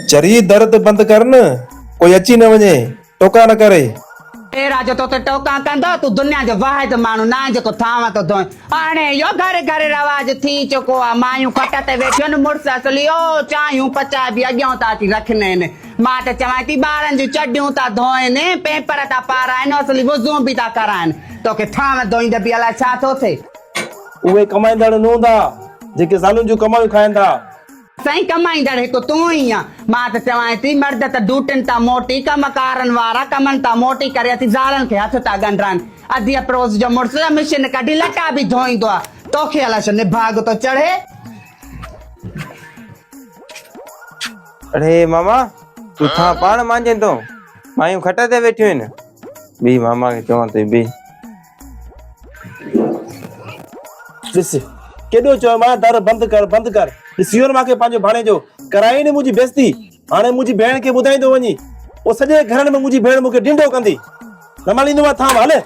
चरी दर्द बंद कर न, कोई अची न वञे, टोका न करे। तेरा जो तो टोका कंदो तू दुनिया जो वाहिद माण्हू ना जेको थावा तो धोए। हाणे यो घरे घरे रवाज थी चुको आहे। मायूं खट ते वेठियूं आहिनि, मुड़ुस असली ओ चायूं पचाए बि अॻियां था थी रखनि आहिनि। मां त चवां थी ॿारनि जूं चडियूं था धोइनि, पेपर था पाराइनि, असली वुज़ू बि था कराइनि। तोखे थाव धोईंदे बि अलाए छा थो थिए। उहे कमाईंदड़ न हूंदा जेके ज़ालुनि जूं कमायूं खाइनि था। सही कमाईंदड़ हिकु तूं ई आ। मां त चवां थी मर्द त ड्यूटियुनि था मोटी, कमकारनि वारा कमनि था मोटी करे अची ज़ालनि खे हथ था ॻंढराइनि। अधी अप्रोस जो मुड़ुस मशीन कढी लटा बि धोईंदो आहे। तोखे अलाए छो निभाग तो चढ़े। अरे मामा तू था पाण मांझे तो मायूं खट ते वेठियूं आहिनि। बी मामा खे चवां थी बी। ॾिस केॾो चयो मां दर बंदि कर बंदि कर। ॾिसियो न मूंखे पंहिंजो भाणे जो कराई न मुंहिंजी बेइज़ती। हाणे मुंहिंजी भेण खे ॿुधाईंदो वञी, पोइ सॼे घर में मुंहिंजी भेण मूंखे ढिंडो कंदी। न मालींदो मां थाम हले।